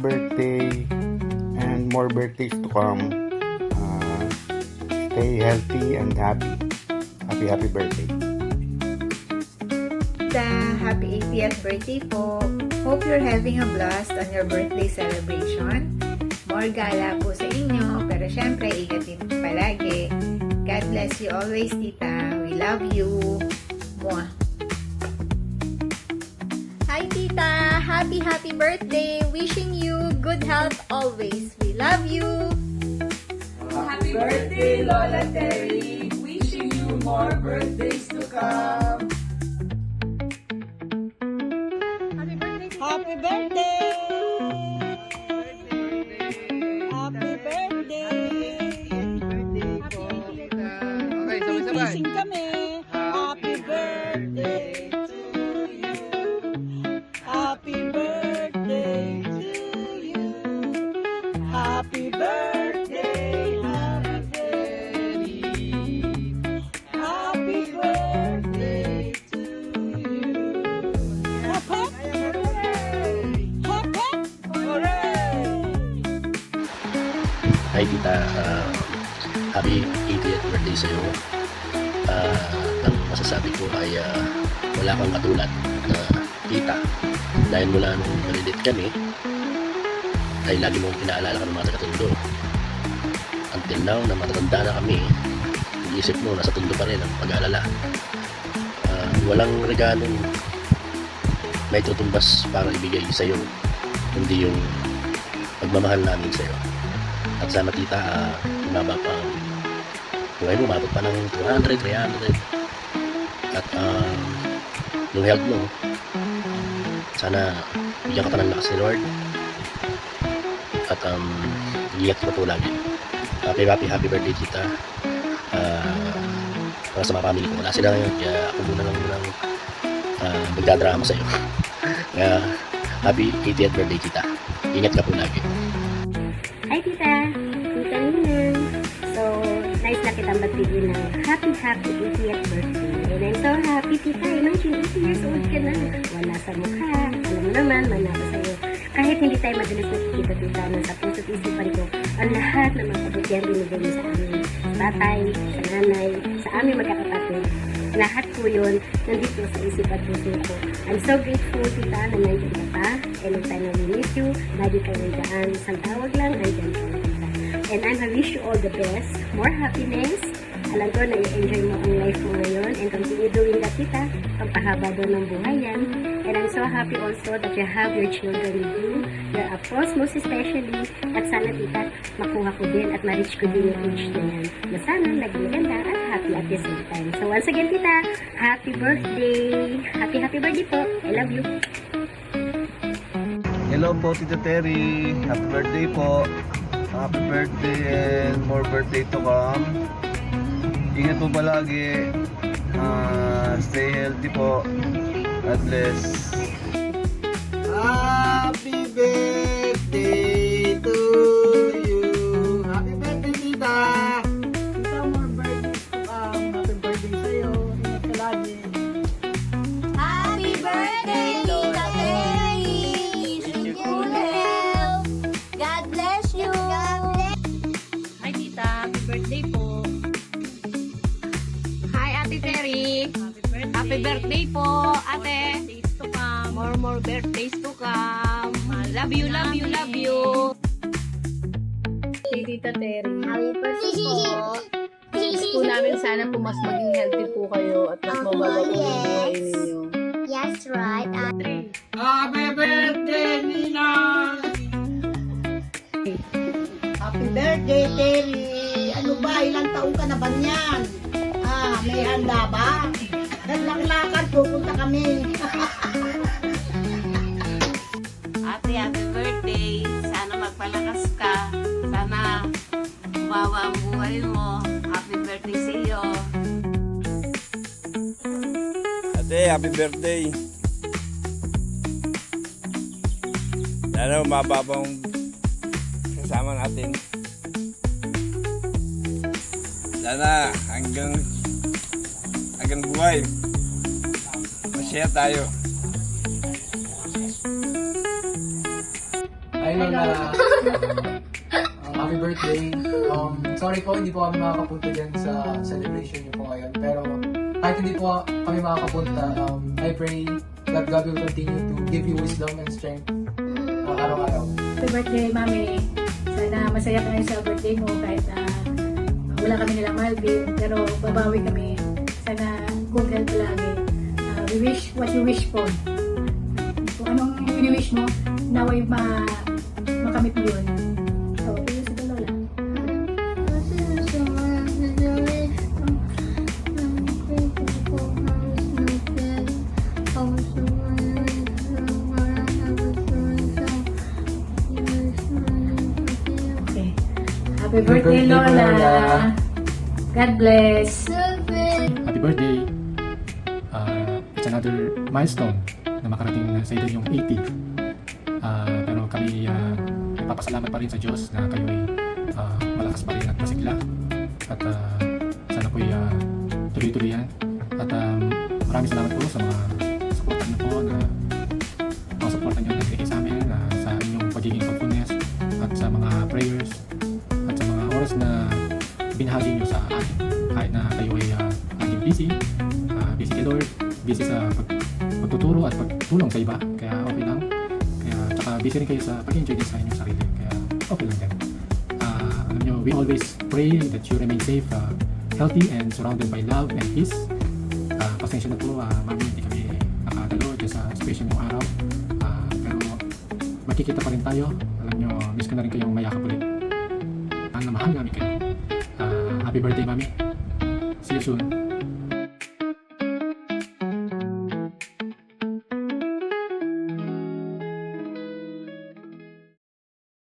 birthday and more birthdays to come. Stay healthy and happy. Happy birthday. Happy 80th birthday po. Hope you're having a blast on your birthday celebration. More gala po sa inyo, pero syempre, ingat din palagi. God bless you always, tita. We love you. Mwah. Hi tita! Happy birthday! Wishing you good health always. We love you! Happy birthday, Lola Terry! Wishing you more birthdays to come! Happy birthday! Happy birthday! Okay, sabay-sabay. Gising kami. Happy birthday to you. Happy birthday to you. Happy birthday, happy birthday. Happy birthday to you. Hop, hop. Hop, hop. Hooray! Hi tita, happy 80th birthday sa'yo. Ang masasabi ko ay wala kang katulad na tita. Dahil mula nung malilit kami, ay lagi mong pinaalala ka ng mga taga-Tondo. Until now, na matatanda na kami, iisip mo, nasa Tondo pa rin ang pag-aalala. Walang regalong may tutumbas para ibigay sa'yo, hindi yung pagmamahal namin sa'yo. At sana tita, umaba pa ang buhay mo, umabot pa ng 200, 300. At yung health mo, sana bigyan ka pa ng lakas ni Lord. At iingat ka po lagi. Happy birthday tita. Para sa mga family ko, wala sila ngayon, kaya ako muna lang magdadrama sa'yo. Kaya happy 80th birthday tita. Ingat ka po lagi. Hi tita! Tita Ninang! So, nice na kitang batiin ng happy 80th birthday. And I'm so happy tita. Imagine 80 years old ka na. Wala sa mukha. Alam mo naman, manalo sa'yo. Kahit hindi tayo madalas nakikita tita, nasa puso't isipan ko, ang lahat ng mga kabutihan binigay mo sa amin. Sa tatay, sa nanay, sa aming magkakapatid. Lahat po yun, nandito sa isip at puso ko. I'm so grateful, tita, na nandiyan ka pa. Anytime na we miss you, lagi kayo nandiyan. Isang tawag lang, nandiyan ka, tita. And I wish you all the best. More happiness. Alam ko na i-enjoy mo ang life mo ngayon. And continue doing that, tita. Pagpahaba doon ng buhay yan. And I'm so happy also that you have your children with you. Your apos, most especially. At sana, tita, makuha ko din at ma-reach ko din yung age na yan. Na sana, naging ganda at happy at the same time. So once again, tita, happy birthday. Happy birthday po. I love you. Hello po, Tita Terry. Happy birthday po. Happy birthday and more birthday to come. Ingat po palagi. Stay healthy po. God bless. Happy birthday to you. Happy birthday, tita. Tita, more birthdays to come. Happy birthday sa'yo. Ingat ka lagi. Happy birthday, Tita Terry! Wishing you health! God bless you! Hi tita, happy birthday po. Hi Ate Terry. Happy birthday po, ate. Birthdays to come. More birthdays to come. Love you. Tita Terry. Happy birthday po. Wish po namin sana po mas maging healthy po kayo at mas mabago po yung buhay ninyo. Yes, right. Happy birthday, Nina. Happy birthday, Terry. Ano ba? Ilang taon ka na ba niyan? May handa ba? Lakad, pupunta kami. Ate, happy birthday! Sana magpalakas ka. Sana umawa ang buhay mo. Happy birthday sa iyo. Ate, happy birthday. Sana umababang kasama natin. Sana hanggang buhay. Masaya tayo. Hi Hi Lola. Happy birthday. Sorry po, hindi po kami makakapunta dyan sa celebration niyo po ngayon. Pero kahit hindi po kami makakapunta, I pray that God will continue to give you wisdom and strength araw-araw. Happy birthday, Mami. Sana masaya ka ngayon sa birthday mo kahit wala kami nilang Malvin. Pero babawi kami. Sana good health lagi. We wish what you wish for. Kung anong ini-wish mo, naway makamit mo yun. So, yun sa Lola. Okay. Happy birthday, Lola. God bless. Happy birthday. It's another milestone na makarating na sa edad yung 80. Pero kami ipapasalamat pa rin sa Diyos na kayo ay malakas pa rin at masigla. At sana po tuloy-tuloy yan. At maraming salamat po sa mga supportan niyo po na mga supportan niyo nagbigay sa amin sa inyong pagiging thoughtfulness at sa mga prayers at sa mga oras na binahagi niyo sa akin. Kahit na kayo ay laging busy kay Lord, busy sa pagtuturo at pagtulong sa iba, kaya okay lang. Kaya tsaka busy rin kayo sa pag-enjoy din sa inyong sarili, kaya okay lang din. Alam nyo, we always pray that you remain safe, healthy and surrounded by love and peace. Pasensya na po, mami, hindi kami nakadalo dyan sa special yung araw, pero makikita pa rin tayo. Alam nyo, miss ko na rin kayong mayakap ulit. Mahal namin kayo. Happy birthday, mami. See you soon.